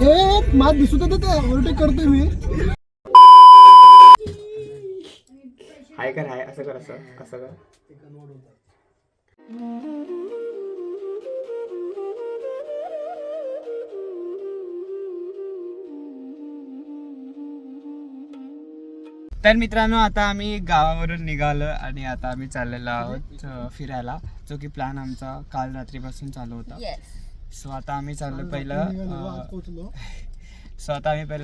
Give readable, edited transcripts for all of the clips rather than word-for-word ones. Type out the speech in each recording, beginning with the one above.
मला दिसू तर ते ओव्हरटेक करतोय मी. हाय कर, हाय असं कर, असं असं कर. तर मित्रांनो, आता आम्ही गावावरून निघालो आणि आता आम्ही चाललेलो आहोत फिरायला, जो की प्लॅन आमचा काल रात्रीपासून चालू होता. सो आता आम्ही चाललो पहिलं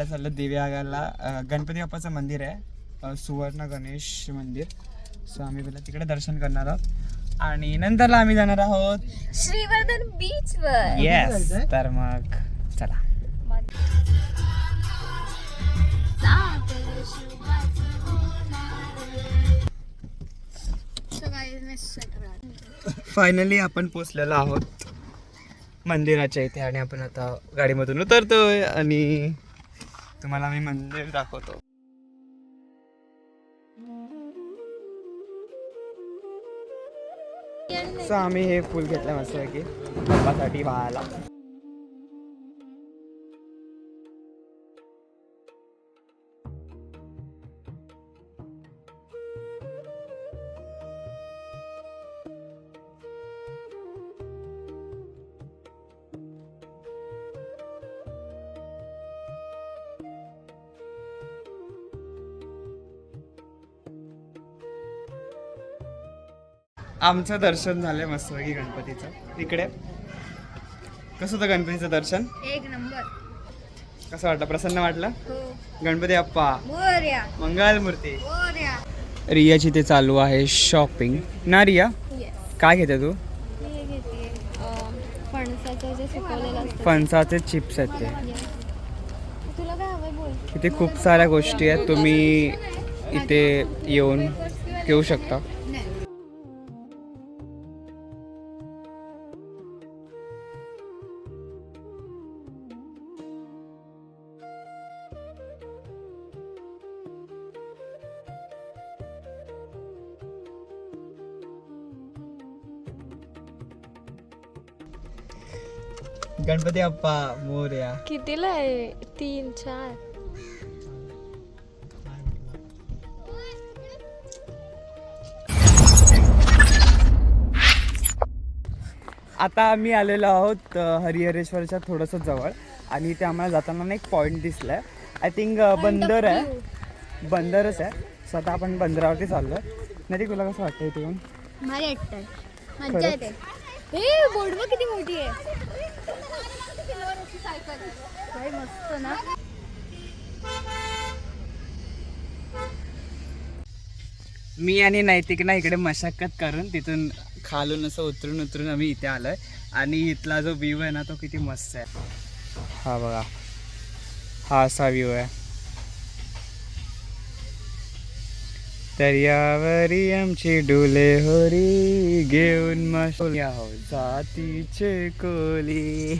चाललो दिव्यागरला. गणपती बाप्पाचं मंदिर आहे, सुवर्ण गणेश मंदिर. सो आम्ही पहिलं तिकडे दर्शन करणार आहोत आणि नंतरला आम्ही जाणार आहोत श्रीवर्धन बीच वर. येस. तर मग चला. फायनली आपण पोचलेलो आहोत मंदिराच्या इथे आणि आपण आता गाडीमधून उतरतोय आणि तुम्हाला मी मंदिर दाखवतो. सो आम्ही हे फुल घेतलं मस्त की बाप्पासाठी पाहायला. आमचं दर्शन झालंय मस्तपैकी गणपतीचं. तिकडे कसं होतं गणपतीचं दर्शन? एक नंबर. कसं वाटलं? प्रसन्न वाटलं? हो. गणपती बाप्पा मोरया. मंगलमूर्ती. मोरया. रियाची ते चालू आहे शॉपिंग ना. रिया, काय घेते तू? मी घेते फणसाचं जे सुकवलेलं असतं. फणसाचे चिप्स आहेत ते. तुला काय हवंय बोल. इथे खूप साऱ्या गोष्टी आहेत, तुम्ही इथे येऊन घेऊ शकता. गणपती बाप्पा मोरया. कितीला आहे? 3, 4. आता आम्ही आलेलो आहोत हरिहरेश्वरच्या थोडंसं जवळ आणि ते आम्हाला जाताना ना एक पॉईंट दिसलाय. आय थिंक बंदर आहे, बंदरच आहे. सो आता आपण बंदरावरती चाललो. नाही तुला कसं वाटतं इथे येऊन? भारी वाटतंय, मज्जा येते. हे बोर्डवा किती मोठी आहे. काय मस्त ना. मी आणि नैतिक ना इकडे मशागत करून तिथून खालून असं उतरून आम्ही इथे आलोय आणि इथला जो व्ह्यू आहे ना तो किती मस्त आहे. हा बघा, हा असा व्ह्यू आहे. दर्यावरी आमची डुले होरी घेऊन मशोल्या हो जातीचे कोली.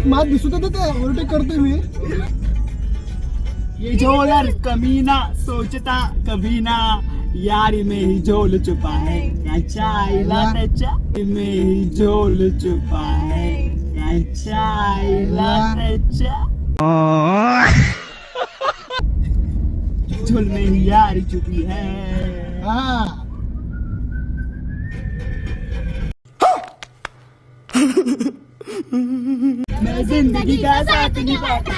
मला दिसू तर ते ओव्हरटेक करतोय मी. ये जो यार कमीना सोचता कभी ना, यारी में ही झोल छुपा है त्याच्या आईला, त्याच्या में ही झोल छुपा है त्याच्या आईला, त्याच्या झोल में ही यारी छुपी है. हा मैं जिंदगी का साथ निभाता.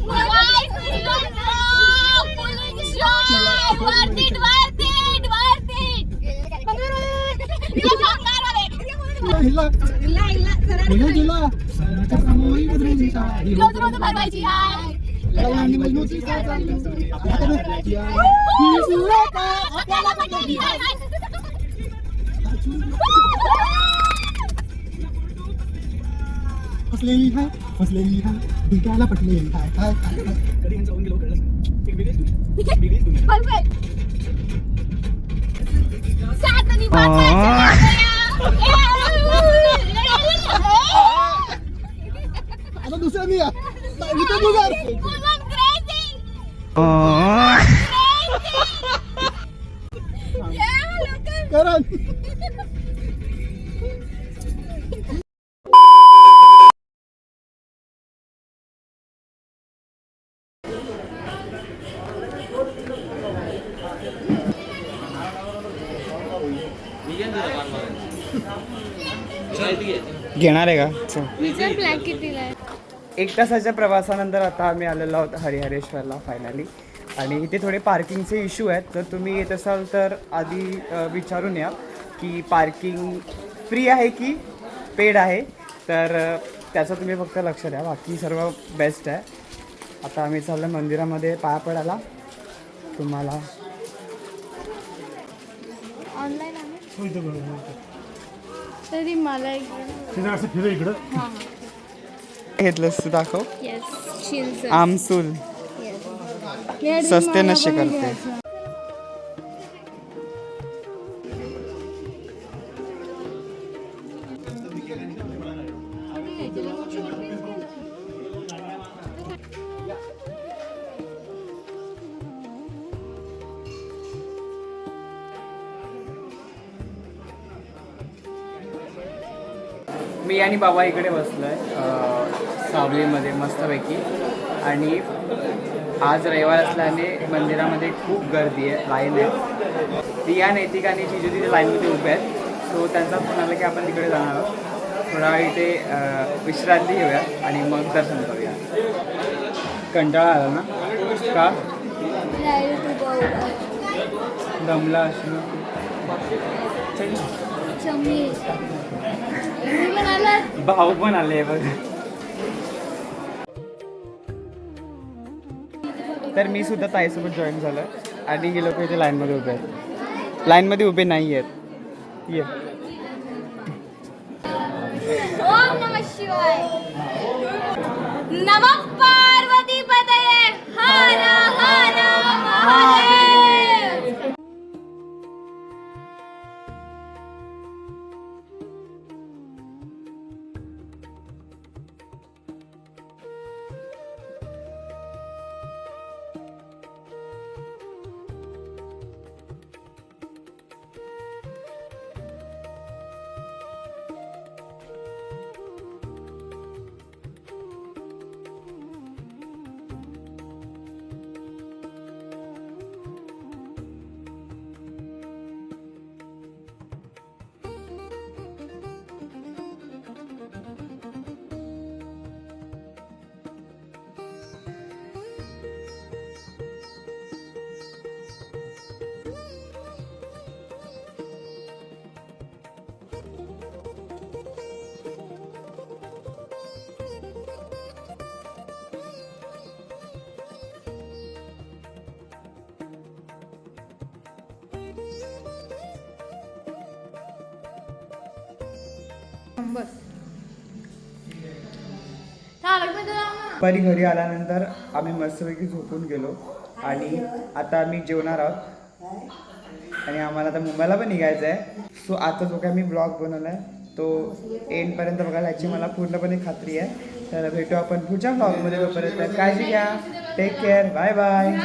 Why? जिला सणाच्या सामूहिक गजरेची रोज रोज भरवायची आहे. आणि मजनूची काय चालली आता भेटल्याची आहे. ही सुरेखा आपल्याला पटली आहे. फसलेली आहे भिकायला पटलेली काय काय काय Perfect. सात आणि पाच. आता दुसऱ्या मी इथे गुजार करण घेणार आहे का चल. विचार ब्लॅक कितीला आहे. 1 तासाच्या प्रवासानंतर आता आम्ही आलेलो आहोत हरिहरेश्वरला फायनली. आणि इथे थोडे पार्किंगचे इश्यू आहेत. जर तुम्ही येत असाल तर आधी विचारून या की पार्किंग फ्री आहे की पेड आहे. तर त्याचं तुम्ही फक्त लक्ष द्या. बाकी सर्व बेस्ट आहे. आता आम्ही चाललो मंदिरामध्ये पाया पडायला. तुम्हाला ऑनलाईन आहे तरी मला इकडं घेतलंस तू दाखव. येस चिंच आमसूल सस्ते नशे करते. मी आणि बाबा इकडे बसलो आहे सावलीमध्ये मस्तपैकी. आणि आज रविवार असल्याने मंदिरामध्ये खूप गर्दी आहे, लाईन आहे. रिया, नैतिक आणि जिजू तिथे लाईनमध्ये उभे आहेत. सो त्यांचा फोन आला की आपण तिकडे जाणार आहोत. थोडा वेळ इथे विश्रांती घेऊया आणि मग दर्शन करूया. कंटाळा आला ना का? दमला असणं. भाऊ पण आले बघ. तर मी सुद्धा ताईसोबत जॉईन झालो आणि हे लोक इथे लाईनमध्ये उभे आहेत. लाईनमध्ये उभे नाही आहेत. ये ओम नमः शिवाय. नमः पार्वती पतये. हर हर महादेव. दुपारी घरी आल्यानंतर आम्ही मस्तपैकी झोपून गेलो आणि आता आम्ही जेवणार आहोत. आणि आम्हाला आता मुंबईला पण निघायचं आहे. सो आता जो काय मी ब्लॉग बनवला आहे तो एंडपर्यंत बघायला याची मला पूर्णपणे खात्री आहे. तर भेटू आपण पुढच्या ब्लॉगमध्ये. तोपर्यंत काळजी घ्या. Take care. Bye bye.